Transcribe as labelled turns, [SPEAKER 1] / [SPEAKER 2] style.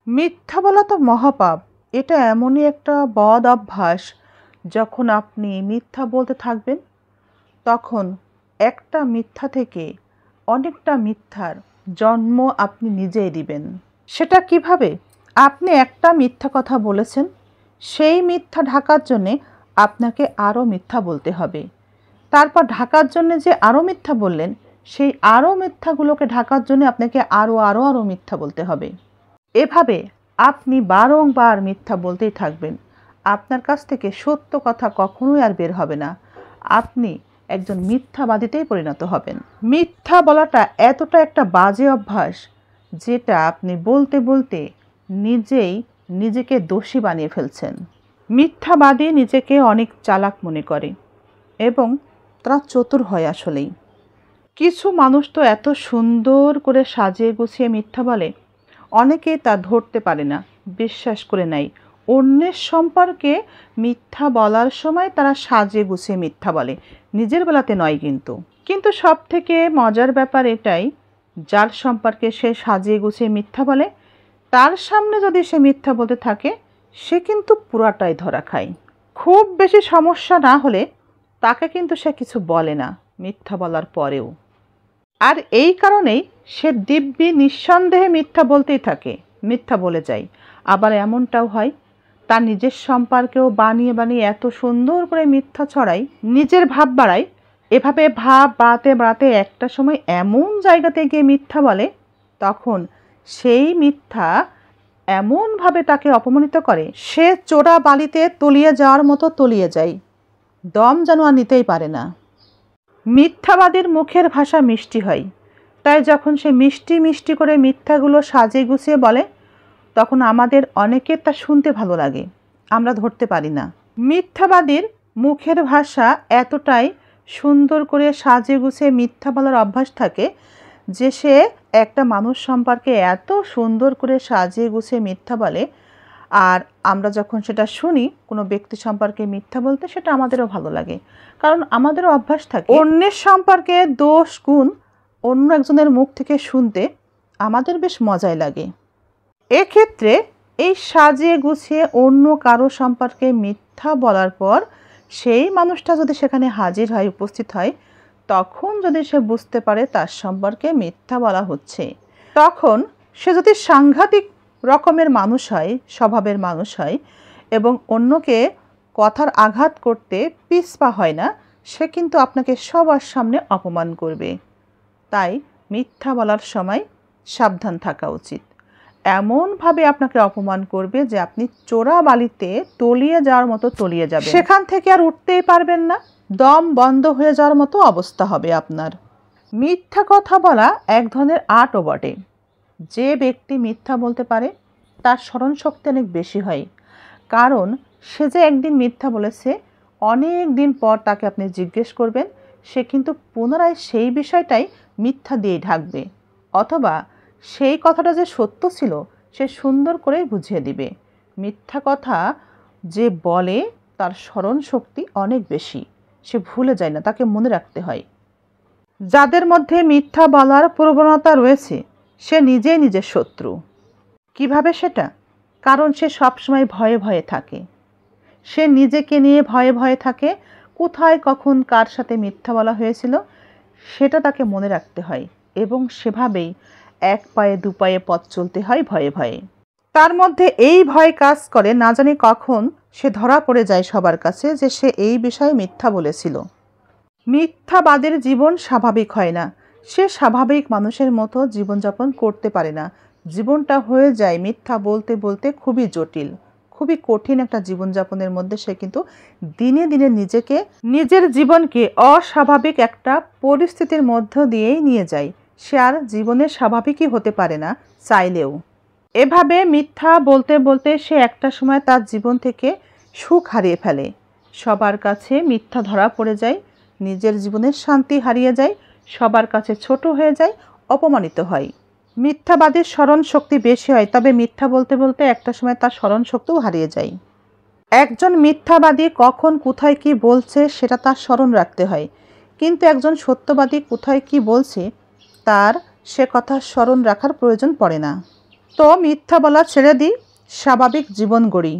[SPEAKER 1] মিথ্যা বলা তো মহাপাপ। এটা এমনই একটা বদ অভ্যাস, যখন আপনি মিথ্যা বলতে থাকবেন তখন একটা মিথ্যা থেকে অনেকটা মিথ্যার জন্ম আপনি নিজেই দিবেন। সেটা কিভাবে? আপনি একটা মিথ্যা কথা বলেছেন, সেই মিথ্যা ঢাকার জন্যে আপনাকে আরও মিথ্যা বলতে হবে। তারপর ঢাকার জন্য যে আরও মিথ্যা বললেন, সেই আরও মিথ্যাগুলোকে ঢাকার জন্য আপনাকে আরও মিথ্যা বলতে হবে। এভাবে আপনি বারংবার মিথ্যা বলতেই থাকবেন। আপনার কাছ থেকে সত্য কথা কখনোই আর বের হবে না। আপনি একজন মিথ্যাবাদীতেই পরিণত হবেন। মিথ্যা বলাটা এতটা একটা বাজে অভ্যাস, যেটা আপনি বলতে বলতে নিজেই নিজেকে দোষী বানিয়ে ফেলছেন। মিথ্যাবাদী নিজেকে অনেক চালাক মনে করে এবং তারা চতুর হয় আসলেই। কিছু মানুষ তো এত সুন্দর করে সাজিয়ে গুছিয়ে মিথ্যা বলে, অনেকেই তা ধরতে পারে না, বিশ্বাস করে নেয়। অন্যের সম্পর্কে মিথ্যা বলার সময় তারা সাজিয়ে গুছিয়ে মিথ্যা বলে, নিজের বেলাতে নয়। কিন্তু সব থেকে মজার ব্যাপার এটাই, যার সম্পর্কে সে সাজিয়ে গুছিয়ে মিথ্যা বলে, তার সামনে যদি সে মিথ্যা বলতে থাকে, সে কিন্তু পুরাটাই ধরা খায়। খুব বেশি সমস্যা না হলে তাকে কিন্তু সে কিছু বলে না মিথ্যা বলার পরেও। আর এই কারণেই সে দিব্যি নিঃসন্দেহে মিথ্যা বলতেই থাকে, মিথ্যা বলে যায়। আবার এমনটাও হয়, তার নিজের সম্পর্কেও বানিয়ে বানিয়ে এত সুন্দর করে মিথ্যা ছড়ায়, নিজের ভাব বাড়ায়। এভাবে ভাব বাড়াতে বাড়াতে একটা সময় এমন জায়গাতে গিয়ে মিথ্যা বলে, তখন সেই মিথ্যা এমনভাবে তাকে অপমানিত করে, সে চোরা বালিতে তলিয়ে যাওয়ার মতো তলিয়ে যায়, দম যেন আর নিতেই পারে না। মিথ্যাবাদীর মুখের ভাষা মিষ্টি হয়, তাই যখন সে মিষ্টি মিষ্টি করে মিথ্যাগুলো সাজিয়ে গুছিয়ে বলে, তখন আমাদের অনেকের তা শুনতে ভালো লাগে, আমরা ধরতে পারি না। মিথ্যাবাদীর মুখের ভাষা এতটাই সুন্দর করে সাজিয়ে গুছিয়ে মিথ্যা বলার অভ্যাস থাকে যে সে একটা মানুষ সম্পর্কে এত সুন্দর করে সাজিয়ে গুছিয়ে মিথ্যা বলে, আর আমরা যখন সেটা শুনি কোনো ব্যক্তি সম্পর্কে মিথ্যা বলতে, সেটা আমাদেরও ভালো লাগে। কারণ আমাদেরও অভ্যাস থাকে অন্যের সম্পর্কে দোষ গুণ অন্য একজনের মুখ থেকে শুনতে, আমাদের বেশ মজাই লাগে। এক্ষেত্রে এই সাজিয়ে গুছিয়ে অন্য কারো সম্পর্কে মিথ্যা বলার পর সেই মানুষটা যদি সেখানে হাজির হয়, উপস্থিত হয়, তখন যদি সে বুঝতে পারে তার সম্পর্কে মিথ্যা বলা হচ্ছে, তখন সে যদি সাংঘাতিক রকমের মানুষ হয়, স্বভাবের মানুষ হয় এবং অন্যকে কথার আঘাত করতে পিছপা হয় না, সে কিন্তু আপনাকে সবার সামনে অপমান করবে। তাই মিথ্যা বলার সময় সাবধান থাকা উচিত। এমনভাবে আপনাকে অপমান করবে যে আপনি চোরা বালিতে তলিয়ে যাওয়ার মতো তলিয়ে যাবেন, সেখান থেকে আর উঠতেই পারবেন না, দম বন্ধ হয়ে যাওয়ার মতো অবস্থা হবে আপনার। মিথ্যা কথা বলা এক ধরনের আর্টও বটে। যে ব্যক্তি মিথ্যা বলতে পারে তার স্মরণ শক্তি অনেক বেশি হয়, কারণ সে যে একদিন মিথ্যা বলেছে, অনেক দিন পর তাকে আপনি জিজ্ঞেস করবেন, সে কিন্তু পুনরায় সেই বিষয়টাই মিথ্যা দিয়ে ঢাকবে, অথবা সেই কথাটা যে সত্য ছিল সে সুন্দর করে বুঝিয়ে দিবে। মিথ্যা কথা যে বলে তার স্মরণ শক্তি অনেক বেশি, সে ভুলে যায় না, তাকে মনে রাখতে হয়। যাদের মধ্যে মিথ্যা বলার প্রবণতা রয়েছে, সে নিজেই নিজের শত্রু। কিভাবে সেটা? কারণ সে সবসময় ভয়ে ভয়ে থাকে, সে নিজেকে নিয়ে ভয়ে ভয়ে থাকে। কোথায় কখন কার সাথে মিথ্যা বলা হয়েছিল সেটা তাকে মনে রাখতে হয়, এবং সেভাবেই এক পায়ে দু পায়ে পথ চলতে হয় ভয়ে ভয়ে। তার মধ্যে এই ভয় কাজ করে, না জানি কখন সে ধরা পড়ে যায় সবার কাছে যে সে এই বিষয়ে মিথ্যা বলেছিল। মিথ্যাবাদের জীবন স্বাভাবিক হয় না, সে স্বাভাবিক মানুষের মতো জীবনযাপন করতে পারে না। জীবনটা হয়ে যায় মিথ্যা বলতে বলতে খুবই জটিল, খুবই কঠিন একটা জীবনযাপনের মধ্যে সে কিন্তু দিনে দিনে নিজের জীবনকে অস্বাভাবিক একটা পরিস্থিতির মধ্য দিয়েই নিয়ে যায়। সে আর জীবনে স্বাভাবিকই হতে পারে না চাইলেও। এভাবে মিথ্যা বলতে বলতে সে একটা সময় তার জীবন থেকে সুখ হারিয়ে ফেলে, সবার কাছে মিথ্যা ধরা পড়ে যায়, নিজের জীবনের শান্তি হারিয়ে যায়, সবার কাছে ছোট হয়ে যায়, অপমানিত হয়। মিথ্যাবাদীর স্মরণ শক্তি বেশি হয়, তবে মিথ্যা বলতে বলতে একটা সময় তার স্মরণ শক্তিও হারিয়ে যায়। একজন মিথ্যাবাদী কখন কোথায় কি বলছে সেটা তার স্মরণ রাখতে হয়, কিন্তু একজন সত্যবাদী কোথায় কি বলছে তার সে কথা স্মরণ রাখার প্রয়োজন পড়ে না। তো মিথ্যা বলা ছেড়ে দিই, স্বাভাবিক জীবন গড়ি।